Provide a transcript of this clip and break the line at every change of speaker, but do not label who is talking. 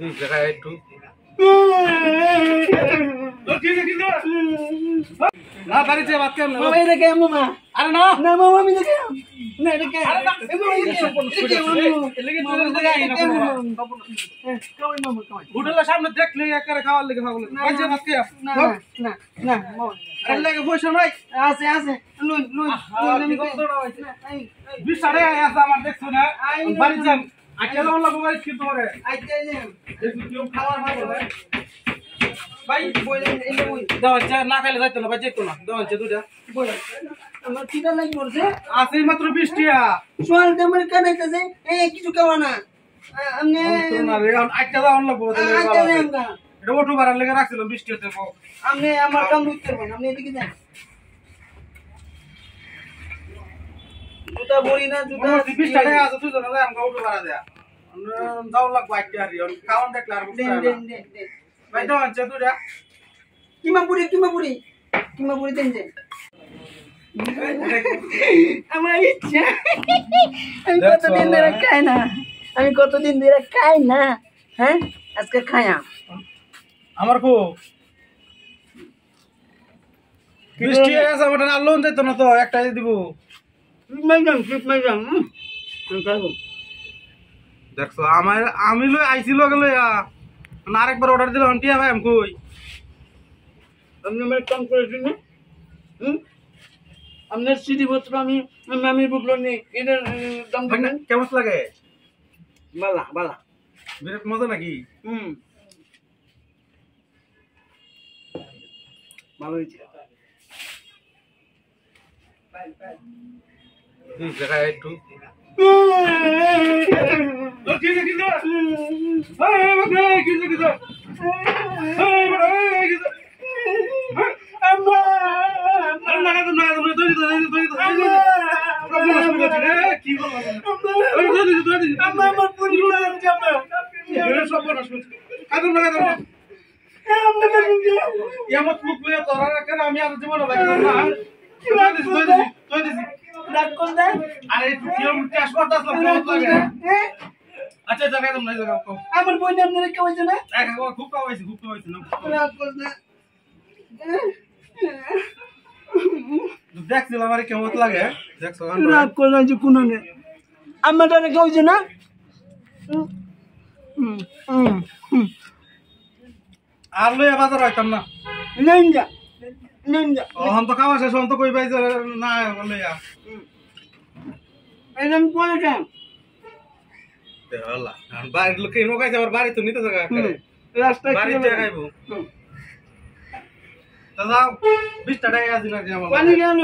দুই জায়গায় একটু না বাড়িতে ভাত কেমন
মামা এটা কে মামা
আরে না
না মামা আমি দেখে না এটা কে
আরে না হোটেলের সামনে দেখলে একারে খাওয়ার লেগে পাগল বাড়িতে ভাত কে
না না না মামা
আরে লেগে বসে নাই
আছে আছে লুন লুন
বিশ সাড়ে আছে আমার দেখছো না বাড়ি যান আজকে যাওয়ার লাগবে বাড়ি কি তোমারে
আইতে যে
কেউ খাওয়ার ভালো ভাই
বলেন এই বই
দাও চা না খাইলে যাইতো না ভাই যেতো না দাও চা দুটা
বলেন আমার খিদা লাগি পড়ছে
আছে মাত্র 20 টাকা
সোয়াল দামের কানাইতেছে এই কিছু খাওয়া না আমনে
না রে আজকে যাওয়ার লাগবে
আইতে যে আমরা
এটা অটো ভাড়া লেগে রাখছিলাম 20 টাকা দেবো
আমনে আমার কাম বুঝতে পারবেন আপনি এদিকে যান জুতা বড়ি না জুতা
20 টাকা আছে তুই জানা যায় আমরা অটো ভাড়া দেয়া যাওয়ার লাগবে আজকে আর খাওয়ান দেখলে আর বুঝতে
দেন
না
দেন দেন দেন
ভাই দাও চা দুটা
কিমা পুরি দেন দেন আমার ইচ্ছা আমি কতদিন ধরে খাই না হ্যাঁ আজকে খায়া
আমার খুব 20 টাকা আছে ওটা না লোন যাইতো না তো একটাই দিব দেখছো আমার আমি লই আইছিল গেল না আরেকবার অর্ডার দিলে হন্টিয়া ভাই আমি কই
আপনি আমার কাম করেছেন না আপনার সিঁড়িপত্র আমি বুকলো নেই এটার দাম দেবেন
কেমন লাগে
বালা বালা
বিরাট মজা নাকি
ভালো হয়েছে
দুই জায়গায় একটু আমি আর জীবন আচ্ছা জায়গায় তোমরা জায়গা
আমার বই আপনারা কেউ হয়েছে না
খুব খাওয়াইছি না দেখছিলাম আমার কেমন লাগে দেখছো
রাগ করলাম যে কোনো নেই আমার দ্বারা কেউ হয়েছে না
আর লইয়া বাজার হইতাম না
নেন যা
অহন তো খাওয়া শেষ হন তো কই পাইছে না লইয়া
এরকম করে যান
দেওয়ালা বাড়ির লোক কেন খাইছে আবার বাড়ি তো নিতে জায়গা
রাস্তায়
বাড়ি দিয়ে খাইবো তো যাও 20 টাকা আছে না আমার
পানি কেন